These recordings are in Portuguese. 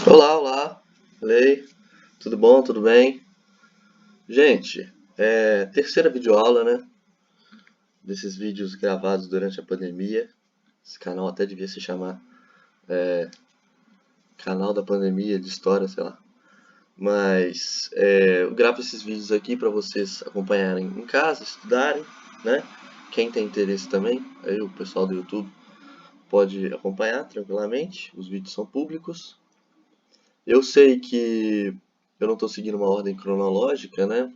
Olá, olá, Lei, tudo bom, tudo bem? Gente, terceira videoaula, né? Desses vídeos gravados durante a pandemia. Esse canal até devia se chamar Canal da Pandemia de História, sei lá. Mas eu gravo esses vídeos aqui para vocês acompanharem em casa, estudarem, né? Quem tem interesse também, aí o pessoal do YouTube pode acompanhar tranquilamente. Os vídeos são públicos. Eu sei que eu não estou seguindo uma ordem cronológica, né?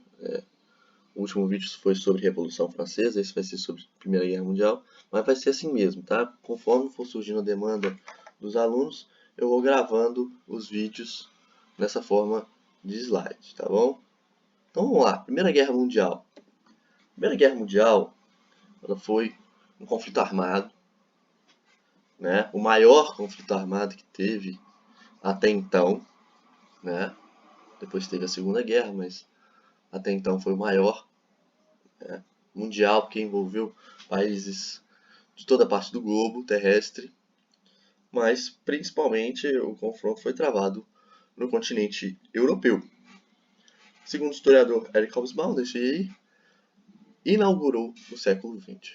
O último vídeo foi sobre Revolução Francesa, esse vai ser sobre Primeira Guerra Mundial, mas vai ser assim mesmo, tá? Conforme for surgindo a demanda dos alunos, eu vou gravando os vídeos nessa forma de slide, tá bom? Então vamos lá, Primeira Guerra Mundial. Primeira Guerra Mundial, ela foi um conflito armado, né? O maior conflito armado que teve até então, né? Depois teve a Segunda Guerra, mas até então foi o maior mundial, porque envolveu países de toda a parte do globo terrestre, mas principalmente o confronto foi travado no continente europeu. Segundo o historiador Eric Hobsbawm, esse aí inaugurou o século XX.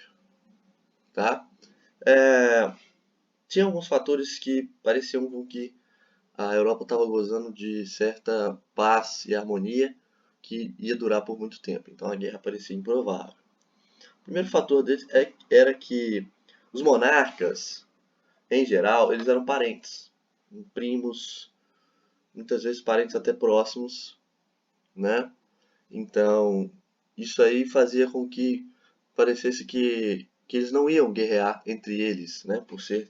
Tá? Tinha alguns fatores que pareciam com que a Europa estava gozando de certa paz e harmonia que ia durar por muito tempo, então a guerra parecia improvável. O primeiro fator dele era que os monarcas, em geral, eles eram parentes, primos, muitas vezes parentes até próximos, né? Então, isso aí fazia com que parecesse que eles não iam guerrear entre eles, né? Por ser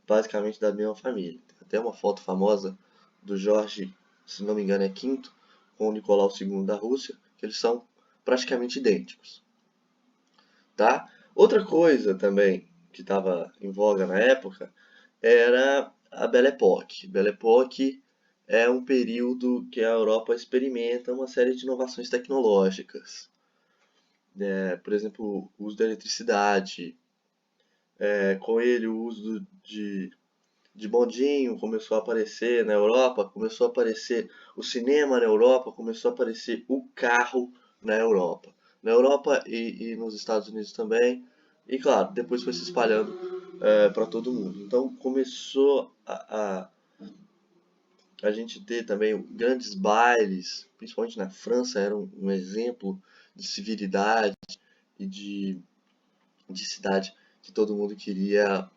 basicamente da mesma família. Tem até uma foto famosa do Jorge, se não me engano é quinto, com o Nicolau II da Rússia, que eles são praticamente idênticos, tá? Outra coisa também que estava em voga na época era a Belle Époque. Belle Époque é um período que a Europa experimenta uma série de inovações tecnológicas. Por exemplo, o uso da eletricidade, com ele o uso de bondinho começou a aparecer na Europa, começou a aparecer o cinema na Europa, começou a aparecer o carro na Europa. Na Europa e nos Estados Unidos também. E claro, depois foi se espalhando para todo mundo. Então começou a gente ter também grandes bailes, principalmente na França, era um exemplo de civilidade e de cidade que todo mundo queria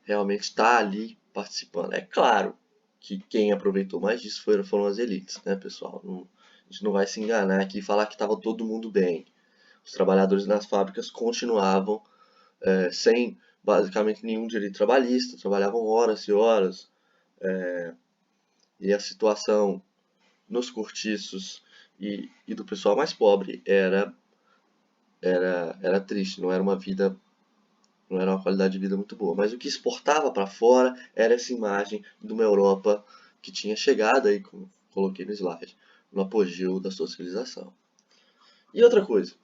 realmente estar ali participando. É claro que quem aproveitou mais disso foram as elites, né, pessoal? A gente não vai se enganar aqui e falar que estava todo mundo bem. Os trabalhadores nas fábricas continuavam sem basicamente nenhum direito trabalhista, trabalhavam horas e horas, e a situação nos cortiços e do pessoal mais pobre era triste, não era uma vida, não era uma qualidade de vida muito boa. Mas o que exportava para fora era essa imagem de uma Europa que tinha chegado aí, como coloquei no slide, no apogeu da sua civilização. E outra coisa,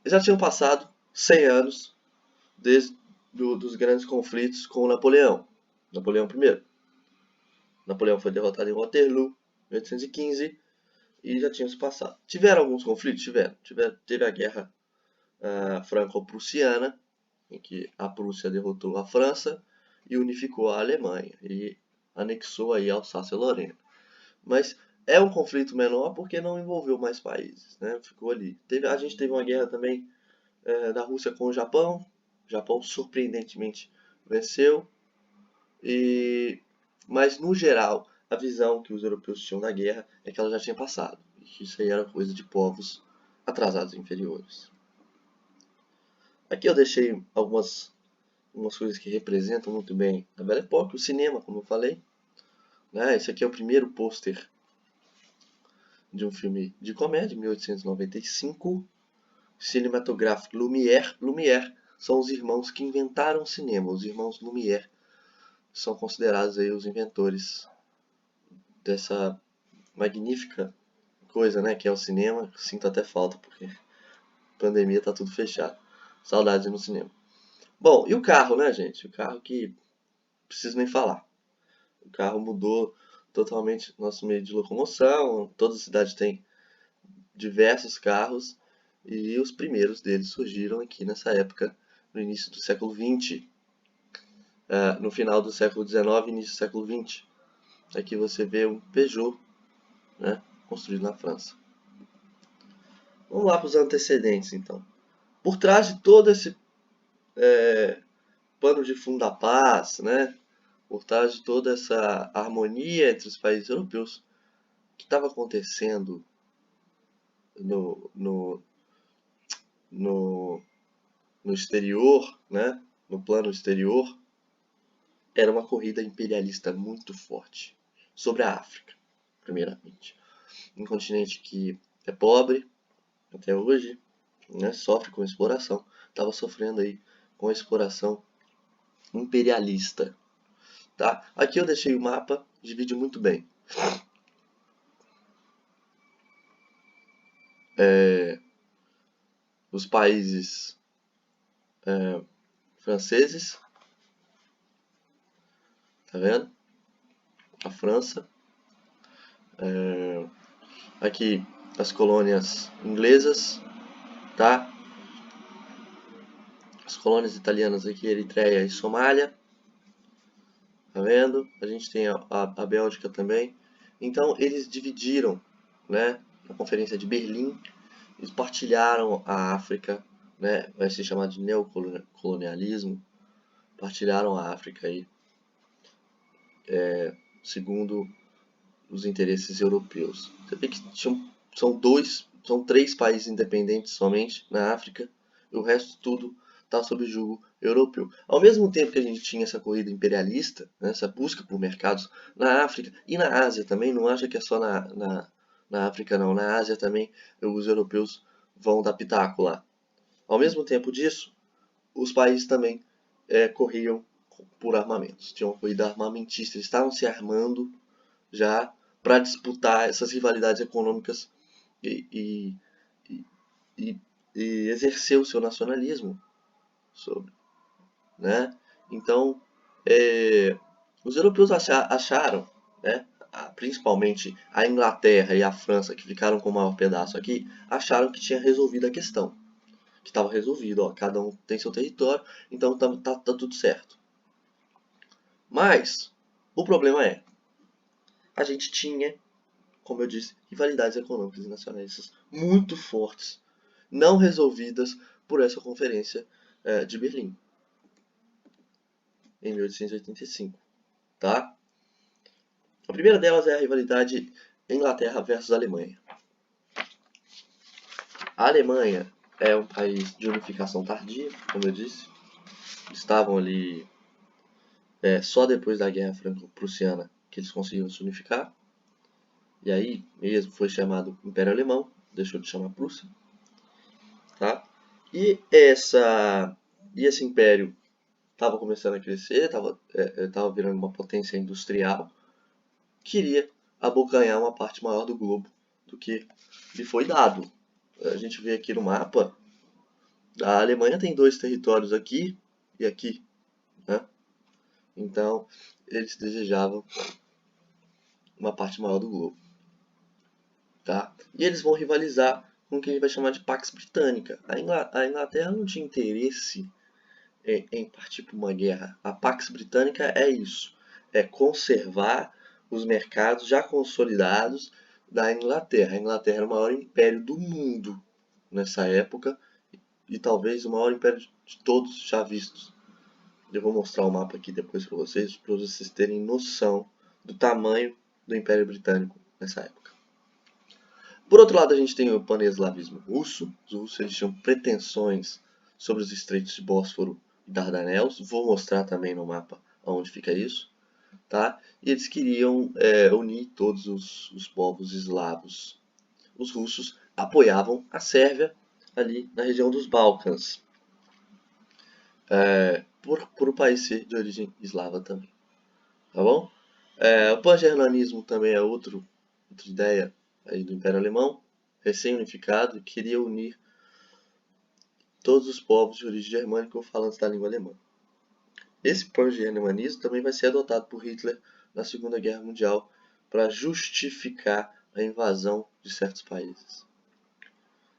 já tinham passado 100 anos desde dos grandes conflitos com Napoleão, Napoleão I. Napoleão foi derrotado em Waterloo em 1815 e já tinha se passado. Tiveram alguns conflitos? Teve a guerra franco-prussiana, em que a Prússia derrotou a França e unificou a Alemanha e anexou aí Alsácia-Lorena. Mas é um conflito menor porque não envolveu mais países, né? Ficou ali. A gente teve uma guerra também da Rússia com o Japão. O Japão surpreendentemente venceu. Mas no geral, a visão que os europeus tinham da guerra é que ela já tinha passado. E que isso aí era coisa de povos atrasados inferiores. Aqui eu deixei algumas coisas que representam muito bem a Belle Époque, o cinema, como eu falei. Né? Esse aqui é o primeiro pôster de um filme de comédia, 1895, cinematográfico Lumière. Lumière são os irmãos que inventaram o cinema, os irmãos Lumière são considerados aí os inventores dessa magnífica coisa, né, que é o cinema. Sinto até falta porque pandemia tá tudo fechado. Saudades no cinema. Bom, e o carro, né, gente? O carro que preciso nem falar. O carro mudou totalmente nosso meio de locomoção. Toda cidade tem diversos carros e os primeiros deles surgiram aqui nessa época, no início do século XX, no final do século XIX e início do século XX. Aqui você vê um Peugeot, né, construído na França. Vamos lá para os antecedentes, então. Por trás de todo esse pano de fundo da paz, né, por trás de toda essa harmonia entre os países europeus, o que estava acontecendo no, no, no, no exterior, né, no plano exterior, era uma corrida imperialista muito forte sobre a África, primeiramente. Um continente que é pobre até hoje, né, sofre com exploração, estava sofrendo aí com a exploração imperialista. Tá? Aqui eu deixei o mapa, divide muito bem. Os países franceses, tá vendo? A França. Aqui as colônias inglesas, tá? As colônias italianas aqui, Eritreia e Somália. Tá vendo? A gente tem a Bélgica também. Então eles dividiram, né? Na Conferência de Berlim, eles partilharam a África, né? Vai ser chamado de neocolonialismo. Partilharam a África aí, segundo os interesses europeus. Você vê que são três países independentes somente na África, e o resto tudo está sob jugo europeu. Ao mesmo tempo que a gente tinha essa corrida imperialista, né, essa busca por mercados na África e na Ásia também, não acha que é só na África não, na Ásia também os europeus vão dar pitaco lá. Ao mesmo tempo disso, os países também corriam por armamentos, tinham uma corrida armamentista, eles estavam se armando já para disputar essas rivalidades econômicas e, e, e, e exercer o seu nacionalismo sobre, né? Então, os europeus acharam, né, principalmente a Inglaterra e a França, que ficaram com o maior pedaço aqui, acharam que tinha resolvido a questão, que estava resolvido, ó, cada um tem seu território, então tá tudo certo. Mas o problema é, a gente tinha, como eu disse, rivalidades econômicas e nacionalistas muito fortes, não resolvidas por essa conferência de Berlim, em 1885. Tá? A primeira delas é a rivalidade Inglaterra versus Alemanha. A Alemanha é um país de unificação tardia, como eu disse. Estavam ali só depois da Guerra Franco-Prussiana que eles conseguiram se unificar. E aí mesmo foi chamado Império Alemão, deixou de chamar Prússia. Tá? E esse império estava começando a crescer, estava virando uma potência industrial, queria abocanhar uma parte maior do globo do que lhe foi dado. A gente vê aqui no mapa, a Alemanha tem dois territórios aqui e aqui, né? Então eles desejavam uma parte maior do globo, tá? E eles vão rivalizar com o que a gente vai chamar de Pax Britânica. A Inglaterra não tinha interesse em partir para uma guerra. A Pax Britânica é isso, é conservar os mercados já consolidados da Inglaterra. A Inglaterra era o maior império do mundo nessa época e talvez o maior império de todos já vistos. Eu vou mostrar o mapa aqui depois para vocês terem noção do tamanho do Império Britânico nessa época. Por outro lado, a gente tem o pan-eslavismo russo. Os russos eles tinham pretensões sobre os estreitos de Bósforo e Dardanelos. Vou mostrar também no mapa onde fica isso. Tá? E eles queriam unir todos os povos eslavos. Os russos apoiavam a Sérvia ali na região dos Balcãs, por o país ser de origem eslava também. Tá bom? O pan-germanismo também é outra ideia aí do Império Alemão, recém-unificado, queria unir todos os povos de origem germânica ou falantes da língua alemã. Esse pan-germanismo também vai ser adotado por Hitler na Segunda Guerra Mundial para justificar a invasão de certos países.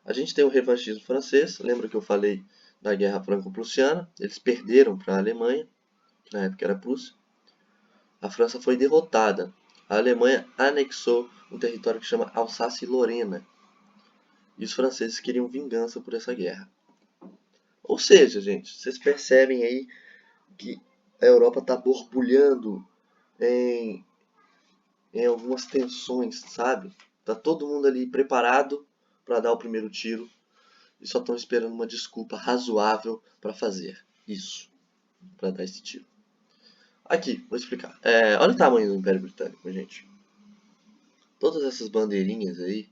A gente tem o revanchismo francês, lembra que eu falei da Guerra Franco-Prussiana? Eles perderam para a Alemanha, que na época era Prússia. A França foi derrotada. A Alemanha anexou um território que chama Alsácia e Lorena. E os franceses queriam vingança por essa guerra. Ou seja, gente, vocês percebem aí que a Europa está borbulhando em algumas tensões, sabe? Tá todo mundo ali preparado para dar o primeiro tiro e só estão esperando uma desculpa razoável para fazer isso, para dar esse tiro. Aqui, vou explicar. Olha o tamanho do Império Britânico, gente. Todas essas bandeirinhas aí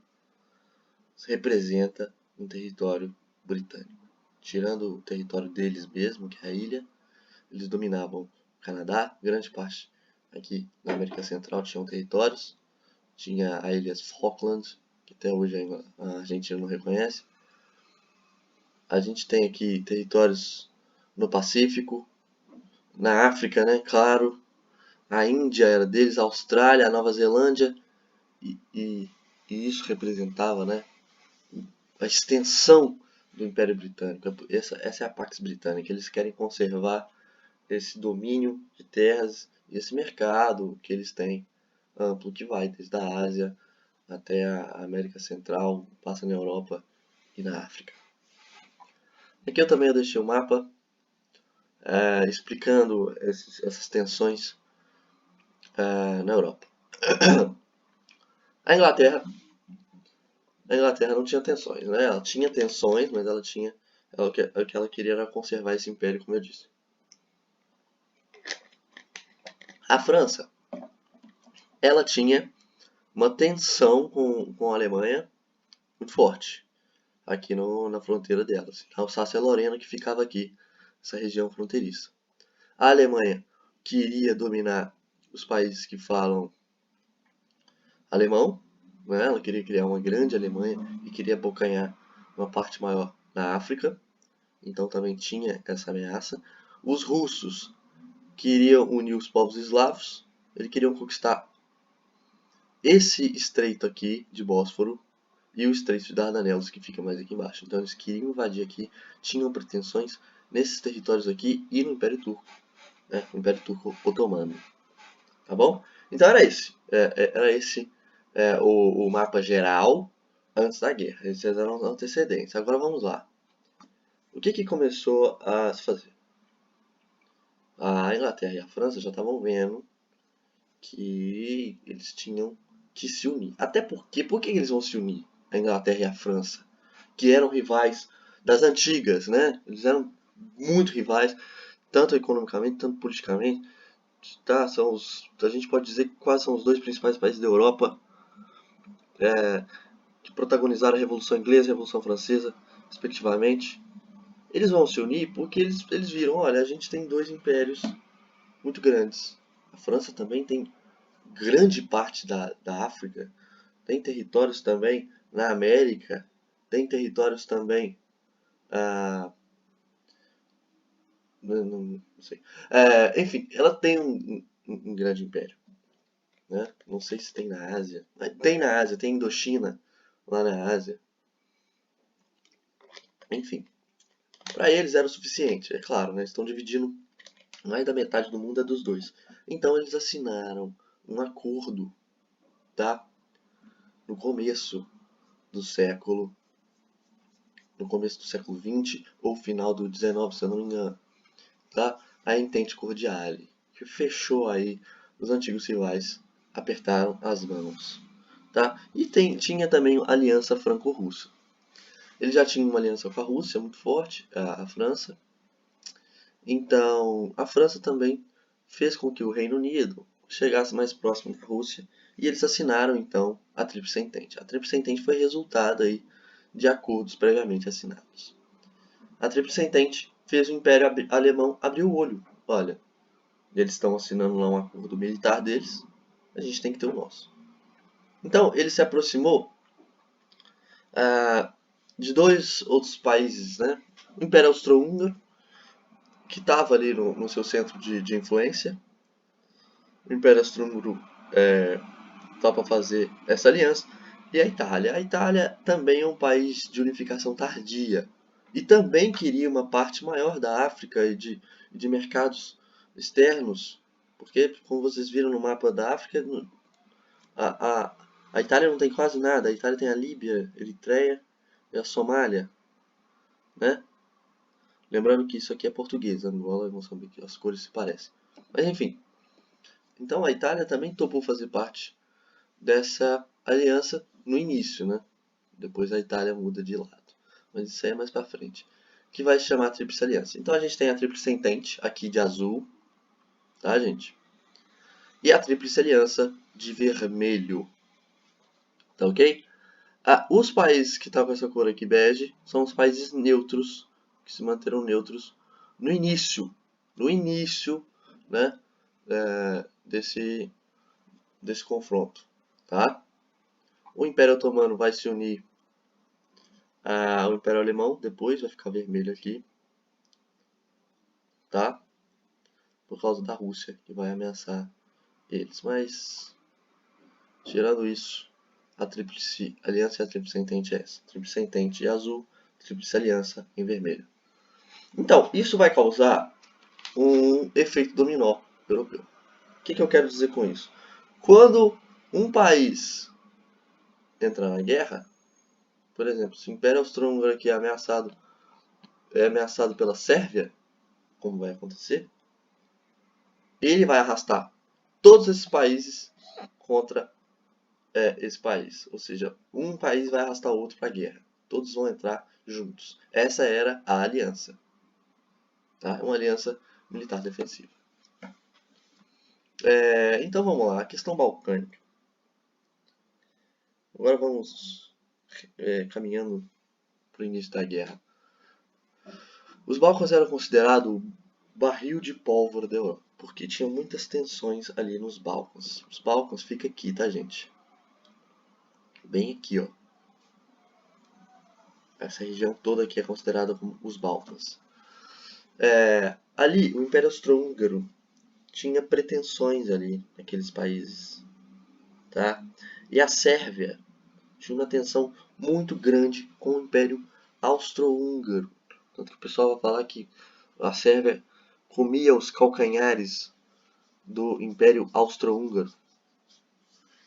representam um território britânico. Tirando o território deles mesmo, que é a ilha, eles dominavam o Canadá, grande parte aqui na América Central tinham territórios. Tinha a Ilhas Falkland, que até hoje a Argentina não reconhece. A gente tem aqui territórios no Pacífico, na África, né? Claro. A Índia era deles, a Austrália, a Nova Zelândia. E isso representava, né, a extensão do Império Britânico. Essa é a Pax Britânica. Eles querem conservar esse domínio de terras e esse mercado que eles têm amplo, que vai desde a Ásia até a América Central, passa na Europa e na África. Aqui eu também deixei o mapa explicando essas tensões na Europa. A Inglaterra não tinha tensões, né? Ela tinha tensões, mas o que ela queria era conservar esse império, como eu disse. A França, ela tinha uma tensão com a Alemanha muito forte aqui na fronteira delas. A Alsácia e Lorena, que ficava aqui, essa região fronteiriça. A Alemanha queria dominar os países que falam alemão, né? Ela queria criar uma grande Alemanha e queria abocanhar uma parte maior na África, então também tinha essa ameaça. Os russos queriam unir os povos eslavos, eles queriam conquistar esse estreito aqui de Bósforo e o estreito de Dardanelos, que fica mais aqui embaixo. Então eles queriam invadir aqui, tinham pretensões nesses territórios aqui e no Império Turco, né? O Império Turco Otomano. Tá bom? Então era esse o mapa geral antes da guerra. Esses eram os antecedentes. Agora vamos lá. O que começou a se fazer? A Inglaterra e a França já estavam vendo que eles tinham que se unir. Até porque, por que eles vão se unir? A Inglaterra e a França, que eram rivais das antigas, né? Eles eram muito rivais, tanto economicamente, tanto politicamente. Tá? A gente pode dizer que quase são os dois principais países da Europa que protagonizaram a Revolução Inglesa e a Revolução Francesa, respectivamente. Eles vão se unir porque eles viram, olha, a gente tem dois impérios muito grandes. A França também tem grande parte da África, tem territórios também na América, tem territórios também não sei. Enfim, ela tem um grande império, né? Não sei se tem na Ásia, mas tem na Ásia, tem Indochina lá na Ásia. Enfim, para eles era o suficiente, é claro, né? Eles estão dividindo mais da metade do mundo é dos dois. Então eles assinaram um acordo, tá? No começo do século XX ou final do XIX, se eu não me engano, tá? A Entente Cordiale, que fechou aí os antigos rivais, apertaram as mãos, tá? E tinha também a Aliança Franco-Russa. Ele já tinha uma aliança com a Rússia muito forte, a França. Então, a França também fez com que o Reino Unido chegasse mais próximo da Rússia e eles assinaram então a Tríplice Entente. A Tríplice Entente foi resultado aí de acordos previamente assinados. A Tríplice Entente fez o Império Alemão abrir o olho. Olha, eles estão assinando lá um acordo militar deles, a gente tem que ter o nosso. Então, ele se aproximou de dois outros países, né? O Império Austro-Húngaro, que estava ali no seu centro de influência. O Império Austro-Húngaro topa fazer essa aliança, e a Itália. A Itália também é um país de unificação tardia e também queria uma parte maior da África e de mercados externos, porque, como vocês viram no mapa da África, a Itália não tem quase nada. A Itália tem a Líbia, Eritreia e a Somália, né? Lembrando que isso aqui é português, Angola e Moçambique, as cores se parecem. Mas enfim, então a Itália também topou fazer parte dessa aliança no início, né? Depois a Itália muda de lado. Mas isso aí é mais pra frente. Que vai se chamar a Tríplice Aliança. Então a gente tem a Tríplice Entente, aqui de azul, tá, gente? E a Tríplice Aliança de vermelho. Tá ok? Os países que estão com essa cor aqui bege são os países neutros, que se manteram neutros no início, né, desse confronto, tá? O Império Otomano vai se unir ao Império Alemão, depois vai ficar vermelho aqui, tá? Por causa da Rússia, que vai ameaçar eles. Mas, tirando isso, a Tríplice Aliança e a Tríplice Entente é essa. Tríplice Entente em azul, Tríplice Aliança em vermelho. Então, isso vai causar um efeito dominó europeu. O que eu quero dizer com isso? Quando um país entra na guerra, por exemplo, se o Império Austro-Húngaro aqui é ameaçado pela Sérvia, como vai acontecer, ele vai arrastar todos esses países contra esse país. Ou seja, um país vai arrastar o outro para a guerra. Todos vão entrar juntos. Essa era a aliança. Tá? Uma aliança militar defensiva. Então vamos lá, a questão balcânica. Agora vamos caminhando para o início da guerra. Os Balcãs eram considerados o barril de pólvora da Europa, porque tinham muitas tensões ali nos Balcãs. Os Balcãs fica aqui, tá, gente? Bem aqui, ó. Essa região toda aqui é considerada como os Balcãs. Ali, o Império Austro-Húngaro tinha pretensões ali naqueles países, tá? E a Sérvia tinha uma tensão muito grande com o Império Austro-Húngaro. Tanto que o pessoal vai falar que a Sérvia comia os calcanhares do Império Austro-Húngaro.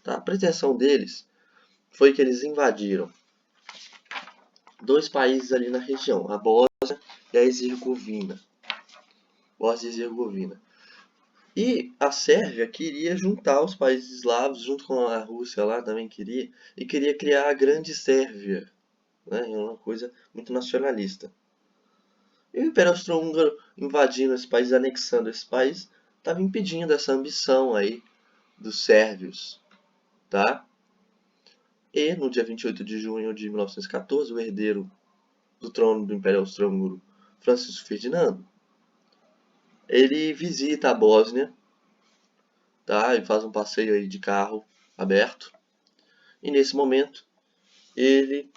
Tá? A pretensão deles foi que eles invadiram dois países ali na região, a Bósnia e a Herzegovina. E a Sérvia queria juntar os países eslavos, junto com a Rússia lá também queria, e queria criar a Grande Sérvia, né? É uma coisa muito nacionalista. E o Império Austro-Húngaro invadindo esse país, anexando esse país, estava impedindo essa ambição aí dos sérvios, tá? E no dia 28 de junho de 1914, o herdeiro do trono do Império Austro-Húngaro, Francisco Ferdinando, ele visita a Bósnia, tá? E faz um passeio aí de carro aberto. E nesse momento ele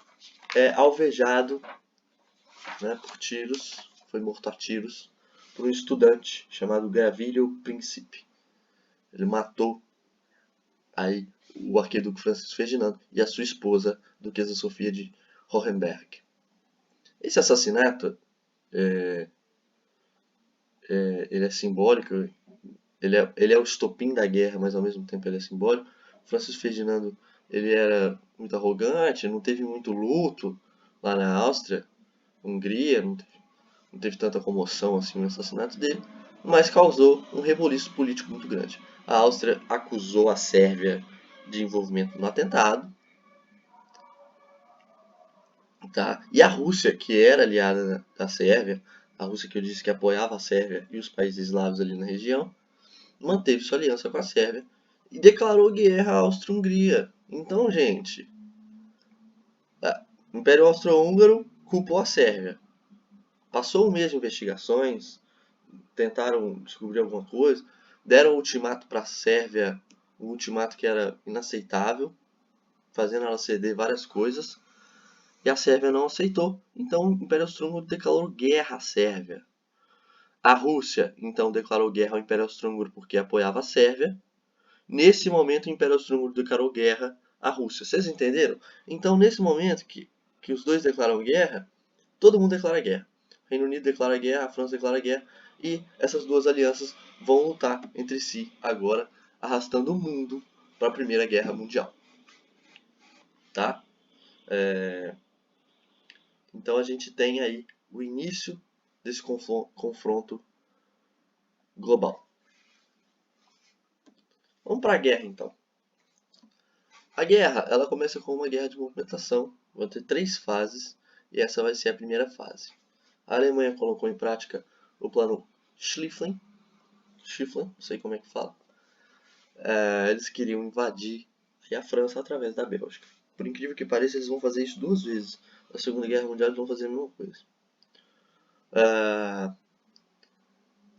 é alvejado, né, por tiros, foi morto a tiros por um estudante chamado Gavrilo Princip. Ele matou aí o arquiduque Francisco Ferdinando e a sua esposa, Duquesa Sofia de Hohenberg. Esse assassinato ele é simbólico, ele é o estopim da guerra, mas ao mesmo tempo ele é simbólico. Francisco Ferdinando ele era muito arrogante, não teve muito luto lá na Áustria, Hungria, não teve tanta comoção assim no assassinato dele, mas causou um reboliço político muito grande. A Áustria acusou a Sérvia de envolvimento no atentado, tá? E a Rússia, que era aliada da Sérvia, a Rússia que eu disse que apoiava a Sérvia e os países eslavos ali na região, manteve sua aliança com a Sérvia e declarou guerra à Áustria-Hungria. Então, gente, o Império Austro-Húngaro culpou a Sérvia. Passou um mês de investigações, tentaram descobrir alguma coisa, deram um ultimato para a Sérvia, um ultimato que era inaceitável, fazendo ela ceder várias coisas, e a Sérvia não aceitou. Então o Império Austro-Húngaro declarou guerra à Sérvia. A Rússia então declarou guerra ao Império Austro-Húngaro porque apoiava a Sérvia, Nesse momento, o Império Austro-Húngaro declarou guerra à Rússia. Vocês entenderam? Então, nesse momento que os dois declaram guerra, todo mundo declara guerra. O Reino Unido declara guerra, a França declara guerra, e essas duas alianças vão lutar entre si agora, arrastando o mundo para a Primeira Guerra Mundial. Tá? Então a gente tem aí o início desse confronto global. Vamos para a guerra então. A guerra, ela começa com uma guerra de movimentação, vão ter 3 fases, e essa vai ser a primeira fase. A Alemanha colocou em prática o plano Schlieffen, não sei como é que fala. Eles queriam invadir a França através da Bélgica. Por incrível que pareça, eles vão fazer isso 2 vezes. Na Segunda Guerra Mundial eles vão fazer a mesma coisa.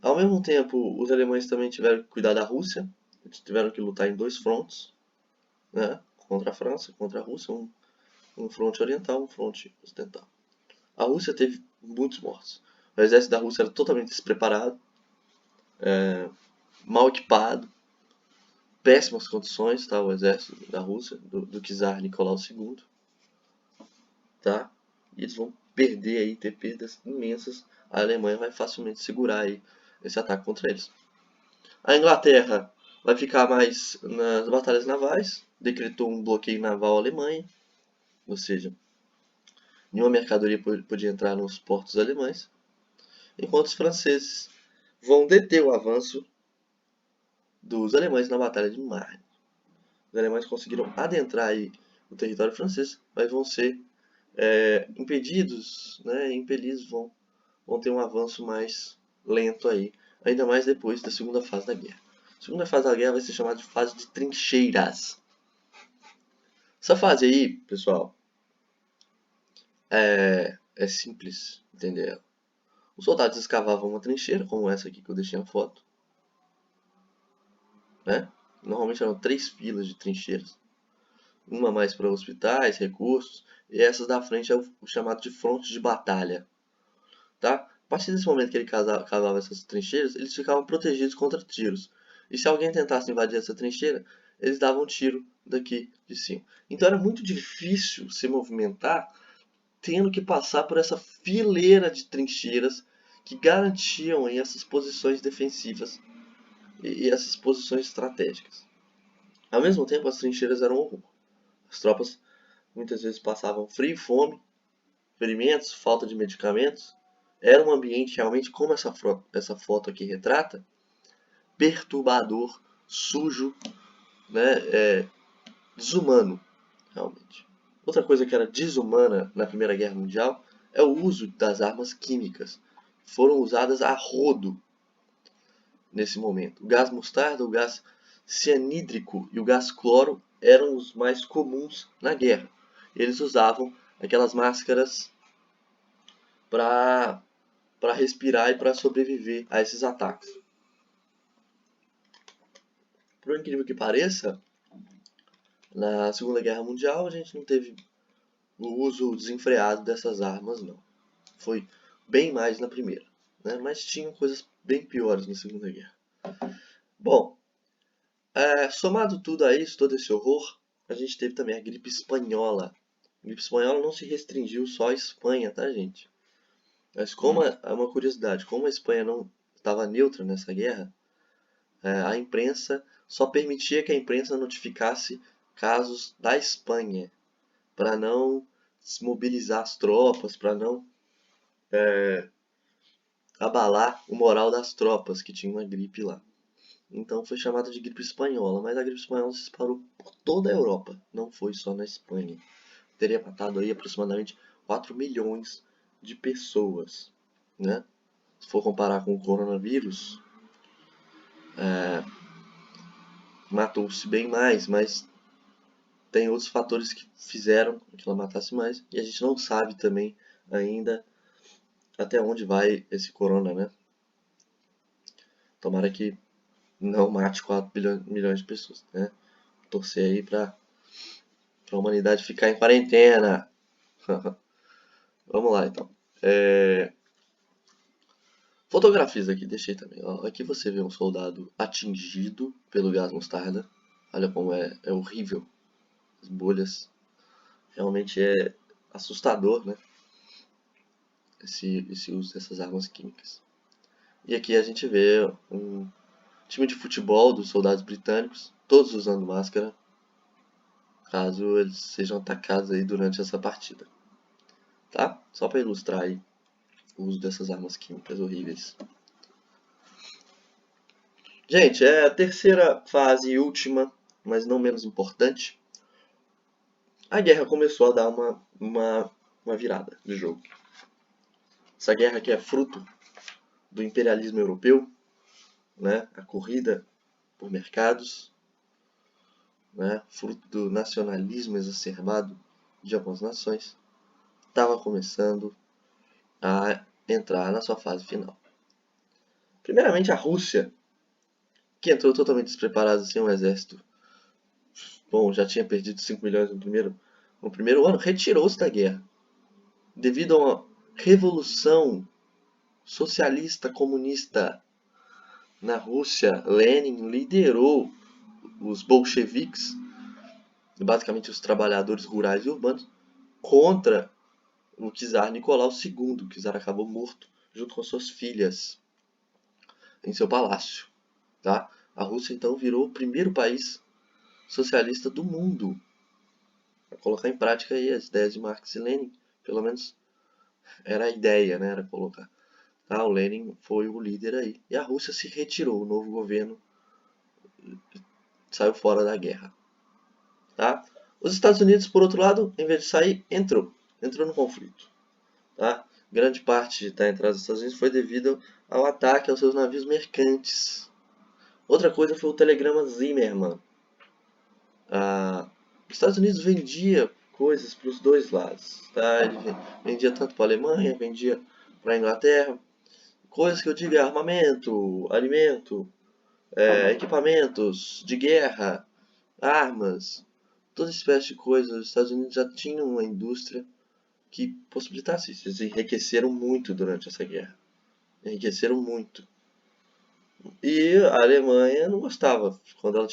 Ao mesmo tempo, os alemães também tiveram que cuidar da Rússia. Eles tiveram que lutar em 2 frontes, né? Contra a França, contra a Rússia, um fronte oriental, um fronte ocidental. A Rússia teve muitos mortos. O exército da Rússia era totalmente despreparado, mal equipado, péssimas condições, tá? O exército da Rússia, do czar Nicolau II, tá? E eles vão perder aí, ter perdas imensas. A Alemanha vai facilmente segurar aí esse ataque contra eles. A Inglaterra vai ficar mais nas batalhas navais, decretou um bloqueio naval à Alemanha, ou seja, nenhuma mercadoria podia entrar nos portos alemães, enquanto os franceses vão deter o avanço dos alemães na Batalha de Marne. Os alemães conseguiram adentrar aí o território francês, mas vão ser impedidos, né, impelidos, vão ter um avanço mais lento aí, ainda mais depois da segunda fase da guerra. A segunda fase da guerra vai ser chamada de fase de trincheiras. Essa fase aí, pessoal, é simples, entendeu? Os soldados escavavam uma trincheira, como essa aqui que eu deixei a foto, né? Normalmente eram 3 filas de trincheiras, uma mais para hospitais, recursos, e essas da frente é o chamado de fronte de batalha, tá? A partir desse momento que ele cavava essas trincheiras, eles ficavam protegidos contra tiros. E se alguém tentasse invadir essa trincheira, eles davam um tiro daqui de cima. Então era muito difícil se movimentar tendo que passar por essa fileira de trincheiras que garantiam aí essas posições defensivas e essas posições estratégicas. Ao mesmo tempo, as trincheiras eram um horror. As tropas muitas vezes passavam frio e fome, ferimentos, falta de medicamentos. Era um ambiente realmente, como essa foto aqui retrata, perturbador, sujo, né, desumano, realmente. Outra coisa que era desumana na Primeira Guerra Mundial é o uso das armas químicas. Foram usadas a rodo nesse momento. O gás mostarda, o gás cianídrico e o gás cloro eram os mais comuns na guerra. Eles usavam aquelas máscaras para respirar e para sobreviver a esses ataques. Por incrível que pareça, na Segunda Guerra Mundial a gente não teve o uso desenfreado dessas armas, não. Foi bem mais na Primeira, né? Mas tinham coisas bem piores na Segunda Guerra. Bom, somado tudo a isso, todo esse horror, a gente teve também a gripe espanhola. A gripe espanhola não se restringiu só à Espanha, tá, gente? Mas como é uma curiosidade, como a Espanha não estava neutra nessa guerra, a imprensa só permitia que a imprensa notificasse casos da Espanha, para não desmobilizar as tropas, para não abalar o moral das tropas que tinham uma gripe lá. Então foi chamada de gripe espanhola, mas a gripe espanhola se espalhou por toda a Europa, não foi só na Espanha. Teria matado aí aproximadamente 4 milhões de pessoas, né? Se for comparar com o coronavírus, matou-se bem mais, mas tem outros fatores que fizeram que ela matasse mais, e a gente não sabe também ainda até onde vai esse corona, né? Tomara que não mate 4 milhões de pessoas, né? Torcer aí pra humanidade ficar em quarentena. Vamos lá, então. Fotografias aqui, deixei também. Ó, aqui você vê um soldado atingido pelo gás mostarda. Olha como é horrível. As bolhas realmente é assustador, né? Esse uso dessas armas químicas. E aqui a gente vê um time de futebol dos soldados britânicos, todos usando máscara, caso eles sejam atacados aí durante essa partida. Tá? Só para ilustrar aí o uso dessas armas químicas horríveis. Gente, é a terceira fase e última, mas não menos importante. A guerra começou a dar uma virada de jogo. Essa guerra que é fruto do imperialismo europeu, né? A corrida por mercados, né? Fruto do nacionalismo exacerbado de algumas nações, estava começando a entrar na sua fase final. Primeiramente a Rússia, que entrou totalmente despreparada sem um exército. Bom, já tinha perdido 5 milhões no primeiro ano, retirou-se da guerra. Devido a uma revolução socialista comunista na Rússia, Lenin liderou os bolcheviques, basicamente os trabalhadores rurais e urbanos, contra o czar Nicolau II. O czar acabou morto junto com suas filhas em seu palácio. Tá? A Rússia então virou o primeiro país socialista do mundo a colocar em prática aí as ideias de Marx e Lenin. Pelo menos era a ideia, né? Era colocar. Tá? O Lenin foi o líder aí. E a Rússia se retirou, o novo governo saiu fora da guerra. Tá? Os Estados Unidos, por outro lado, em vez de sair, entrou no conflito. Tá? Grande parte da entrada dos Estados Unidos foi devido ao ataque aos seus navios mercantes. Outra coisa foi o telegrama Zimmermann. Os Estados Unidos vendia coisas para os dois lados. Tá? Ele vendia tanto para a Alemanha, vendia para a Inglaterra. Coisas que eu digo é armamento, alimento, equipamentos de guerra, armas, toda espécie de coisa. Os Estados Unidos já tinham uma indústria que possibilitasse isso. Eles enriqueceram muito durante essa guerra. Enriqueceram muito. E a Alemanha não gostava. Quando ela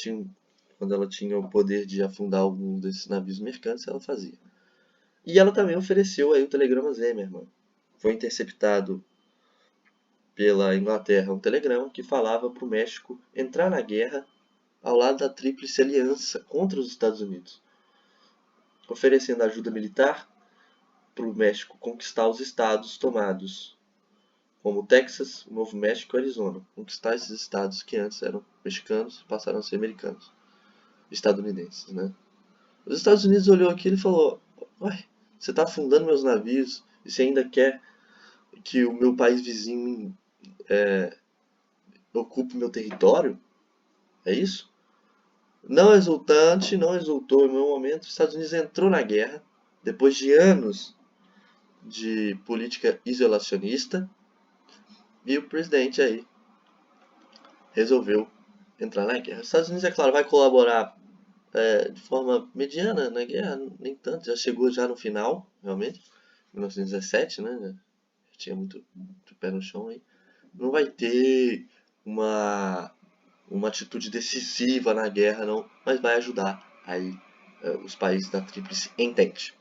tinha o poder de afundar algum desses navios mercantes, ela fazia. E ela também ofereceu aí o telegrama Zimmermann. Foi interceptado pela Inglaterra um telegrama que falava para o México entrar na guerra ao lado da Tríplice Aliança contra os Estados Unidos, oferecendo ajuda militar para o México conquistar os estados tomados, como Texas, Novo México e Arizona. Conquistar esses estados que antes eram mexicanos e passaram a ser americanos, estadunidenses, né? Os Estados Unidos olhou aquilo e falou: ué, você está afundando meus navios e você ainda quer que o meu país vizinho ocupe meu território? É isso? Não exultante, não exultou em nenhum momento. Os Estados Unidos entrou na guerra depois de anos de política isolacionista e o presidente aí resolveu entrar na guerra. Os Estados Unidos, é claro, vai colaborar de forma mediana na guerra, nem tanto, já chegou já no final, realmente, 1917, né? Já tinha muito pé no chão aí. Não vai ter uma atitude decisiva na guerra, não, mas vai ajudar aí os países da Tríplice Entente.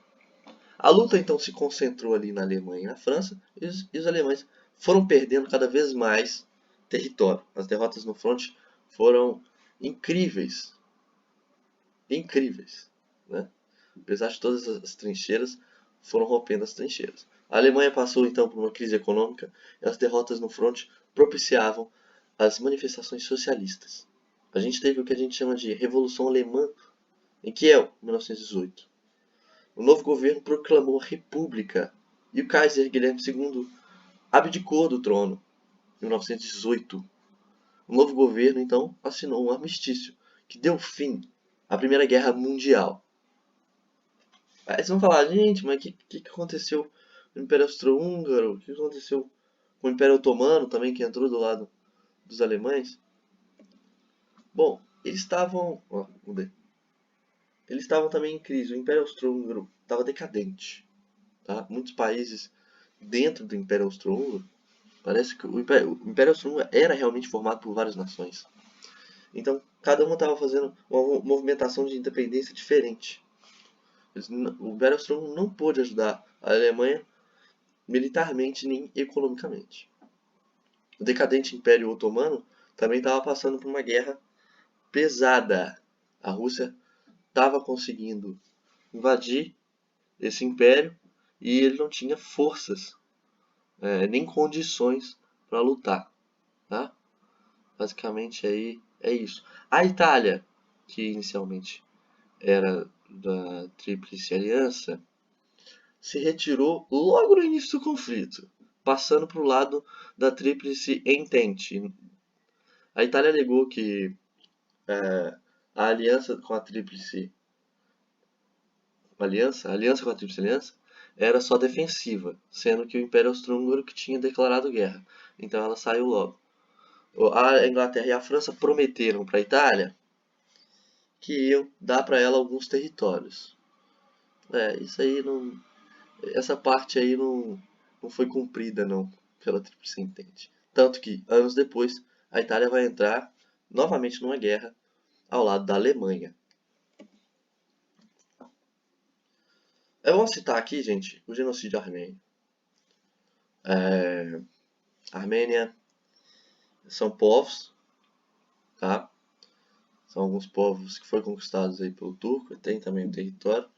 A luta então se concentrou ali na Alemanha e na França, e os alemães foram perdendo cada vez mais território. As derrotas no fronte foram incríveis. Incríveis. Né? Apesar de todas as trincheiras, foram rompendo as trincheiras. A Alemanha passou então por uma crise econômica e as derrotas no fronte propiciavam as manifestações socialistas. A gente teve o que a gente chama de Revolução Alemã em Kiel, 1918. O novo governo proclamou a República e o Kaiser Guilherme II abdicou do trono em 1918. O novo governo, então, assinou um armistício que deu fim à Primeira Guerra Mundial. Aí vocês vão falar, gente, mas o que aconteceu no Império Austro-Húngaro? O que aconteceu com o Império Otomano também, que entrou do lado dos alemães? Bom, eles estavam... Eles estavam também em crise. O Império Austro-Húngaro estava decadente. Tá? Muitos países dentro do Império Austro-Húngaro, parece que o Império Austro-Húngaro era realmente formado por várias nações. Então, cada uma estava fazendo uma movimentação de independência diferente. O Império Austro-Húngaro não pôde ajudar a Alemanha militarmente nem economicamente. O decadente Império Otomano também estava passando por uma guerra pesada. A Rússia estava conseguindo invadir esse império e ele não tinha forças, nem condições para lutar. Tá? Basicamente aí é isso. A Itália, que inicialmente era da Tríplice Aliança, se retirou logo no início do conflito, passando para o lado da Tríplice Entente. A Itália alegou que a aliança com a Tríplice a aliança com a Tríplice Aliança era só defensiva, sendo que o Império Austro-Húngaro que tinha declarado guerra. Então ela saiu logo. A Inglaterra e a França prometeram para a Itália que iam dar para ela alguns territórios. Isso aí não, essa parte aí não foi cumprida não pela Tríplice Entente. Tanto que anos depois a Itália vai entrar novamente numa guerra ao lado da Alemanha. Vamos citar aqui, gente, o genocídio armênio. Armênia são povos, tá? São alguns povos que foram conquistados aí pelo turco, tem também o território,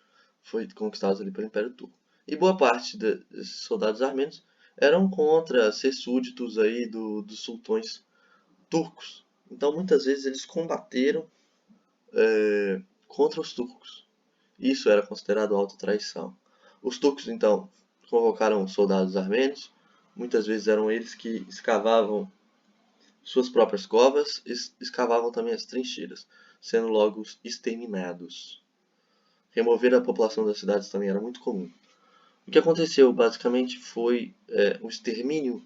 foi conquistados ali pelo Império Turco. E boa parte desses soldados armênios eram contra ser súditos aí dos sultões turcos. Então muitas vezes eles combateram contra os turcos. Isso era considerado autotraição. Os turcos então convocaram soldados armênios, muitas vezes eram eles que escavavam suas próprias covas e escavavam também as trincheiras, sendo logo exterminados. Remover a população das cidades também era muito comum. O que aconteceu basicamente foi um extermínio,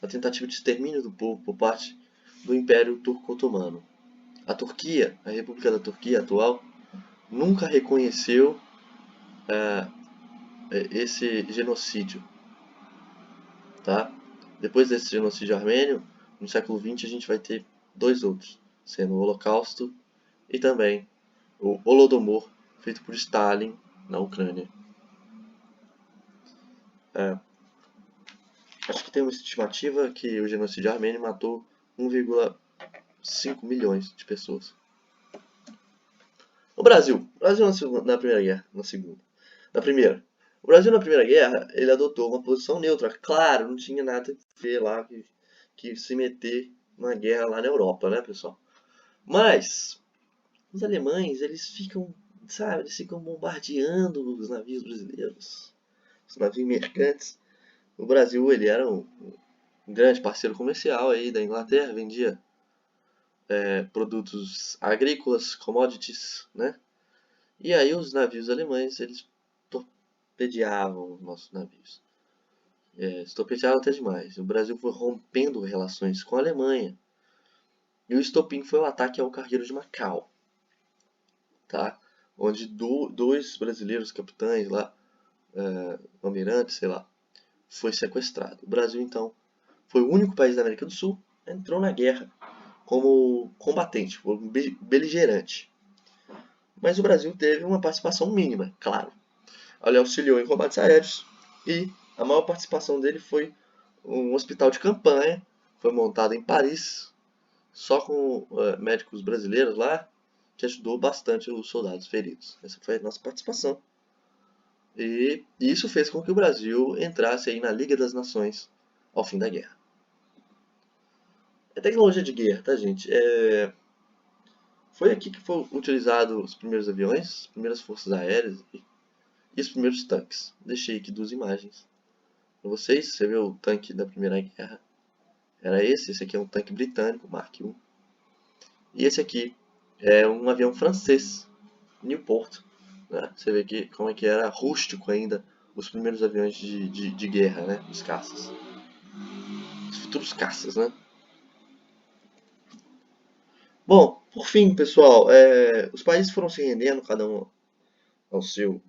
a tentativa de extermínio do povo por parte do Império Turco-Otomano. A Turquia, a República da Turquia atual, nunca reconheceu esse genocídio, tá? Depois desse genocídio armênio, no século XX a gente vai ter dois outros, sendo o Holocausto e também o Holodomor, feito por Stalin na Ucrânia. Acho que tem uma estimativa que o genocídio armênio matou 1,5 milhões de pessoas. O Brasil na Primeira Guerra, na Segunda. Na Primeira. O Brasil na Primeira Guerra, ele adotou uma posição neutra. Claro, não tinha nada a ver lá que se meter na guerra lá na Europa, né, pessoal? Mas os alemães, eles ficam, sabe, eles ficam bombardeando os navios brasileiros, os navios mercantes. O Brasil, ele era um grande parceiro comercial aí da Inglaterra, vendia produtos agrícolas, commodities, né? E aí os navios alemães, eles torpedeavam os nossos navios. Torpedeavam até demais. O Brasil foi rompendo relações com a Alemanha. E o estopim foi o ataque ao cargueiro de Macau, tá? Onde dois brasileiros capitães lá, almirantes, sei lá, foi sequestrado. O Brasil, então, foi o único país da América do Sul que entrou na guerra como combatente, como beligerante. Mas o Brasil teve uma participação mínima, claro. Ele auxiliou em combates aéreos e a maior participação dele foi um hospital de campanha, foi montado em Paris, só com médicos brasileiros lá, que ajudou bastante os soldados feridos. Essa foi a nossa participação. E isso fez com que o Brasil entrasse aí na Liga das Nações ao fim da guerra. É tecnologia de guerra, tá, gente? Foi aqui que foram utilizados os primeiros aviões, as primeiras forças aéreas e os primeiros tanques. Deixei aqui duas imagens para vocês. Você vê o tanque da Primeira Guerra. Era esse aqui é um tanque britânico, Mark I. E esse aqui é um avião francês, Newport. Né? Você vê aqui como é que era rústico ainda os primeiros aviões de guerra, né? Os caças. Os futuros caças, né? Bom, por fim, pessoal, os países foram se rendendo, cada um ao seu.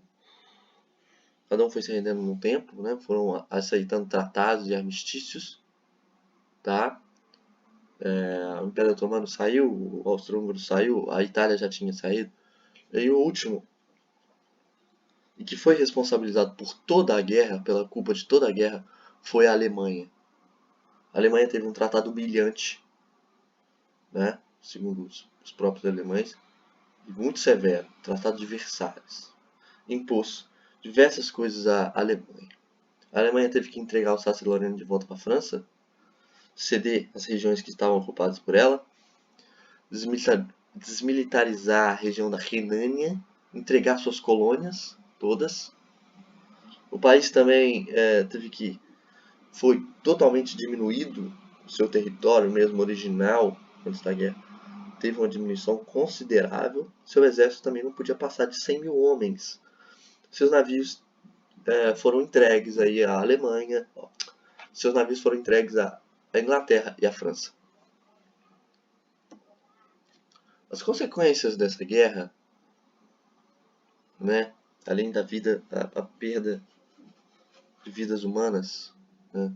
Cada um foi se rendendo no tempo, né? Foram aceitando tratados e armistícios, tá? O Império Otomano saiu, o Austro-Húngaro saiu, a Itália já tinha saído. E o último, e que foi responsabilizado por toda a guerra, pela culpa de toda a guerra, foi a Alemanha. A Alemanha teve um tratado humilhante, né, segundo os próprios alemães, e muito severo, Tratado de Versalhes. Impôs diversas coisas à Alemanha. A Alemanha teve que entregar o Alsácia-Lorena de volta para a França, ceder as regiões que estavam ocupadas por ela, desmilitarizar a região da Renânia, entregar suas colônias todas. O país também foi totalmente diminuído, o seu território mesmo original antes da guerra teve uma diminuição considerável. Seu exército também não podia passar de 100 mil homens. Seus navios foram entregues aí à Alemanha, seus navios foram entregues à Inglaterra e à França. As consequências dessa guerra, né, além da vida, a perda de vidas humanas, né,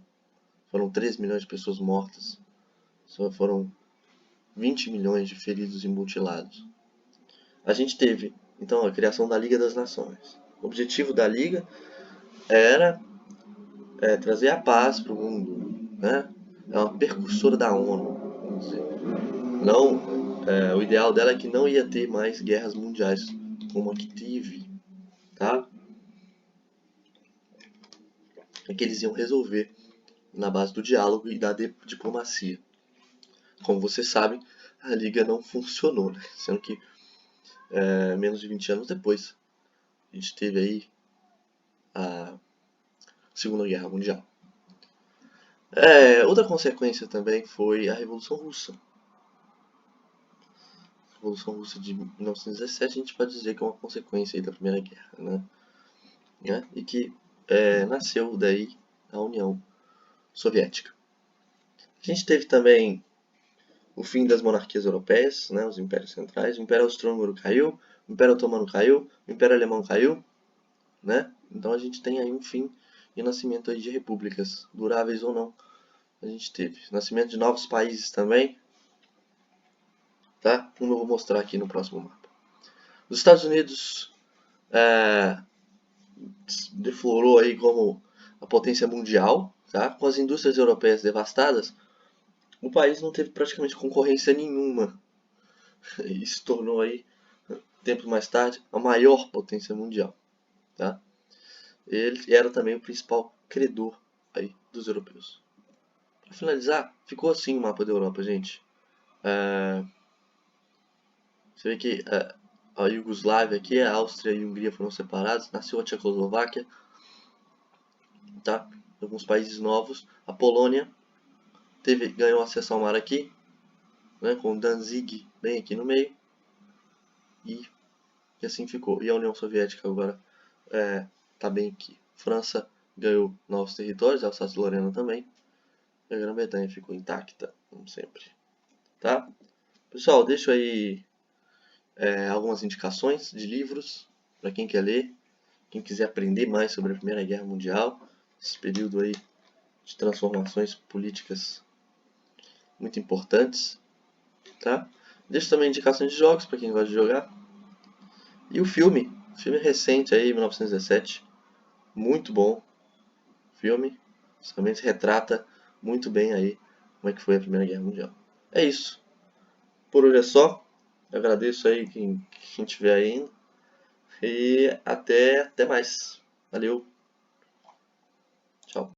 foram 3 milhões de pessoas mortas, só foram 20 milhões de feridos e mutilados. A gente teve, então, a criação da Liga das Nações. O objetivo da Liga era trazer a paz para o mundo, né? É uma precursora da ONU, vamos dizer. Não, o ideal dela é que não ia ter mais guerras mundiais como a que teve, tá? É que eles iam resolver na base do diálogo e da diplomacia. Como vocês sabem, a Liga não funcionou, né? Sendo que menos de 20 anos depois a gente teve aí a Segunda Guerra Mundial. Outra consequência também foi a Revolução Russa. A Revolução Russa de 1917 a gente pode dizer que é uma consequência aí da Primeira Guerra, né? E que nasceu daí a União Soviética. A gente teve também o fim das monarquias europeias, né, os impérios centrais. O Império Austro-Húngaro caiu, o Império Otomano caiu, o Império Alemão caiu, né? Então a gente tem aí um fim e o nascimento aí de repúblicas, duráveis ou não. A gente teve nascimento de novos países também, tá? Como eu vou mostrar aqui no próximo mapa. Os Estados Unidos deflorou aí como a potência mundial, tá? Com as indústrias europeias devastadas, o país não teve praticamente concorrência nenhuma e se tornou aí, tempos mais tarde, a maior potência mundial, tá? Ele era também o principal credor aí dos europeus. Para finalizar, ficou assim o mapa da Europa, gente. Você vê que a Iugoslávia aqui, a Áustria e a Hungria foram separados, nasceu a Tchecoslováquia, tá? Alguns países novos. A Polônia ganhou acesso ao mar aqui, né, com Danzig bem aqui no meio, e assim ficou. E a União Soviética agora está bem aqui. França ganhou novos territórios, a Alsácia-Lorena também, e a Grã-Bretanha ficou intacta, como sempre. Tá? Pessoal, deixo aí algumas indicações de livros para quem quer ler, quem quiser aprender mais sobre a Primeira Guerra Mundial, esse período aí de transformações políticas muito importantes, tá? Deixo também indicações de jogos para quem gosta de jogar. E o filme recente aí, 1917, muito bom filme, realmente retrata muito bem aí como é que foi a Primeira Guerra Mundial. É isso. Por hoje é só. Eu agradeço aí quem estiver aí e até mais. Valeu. Tchau.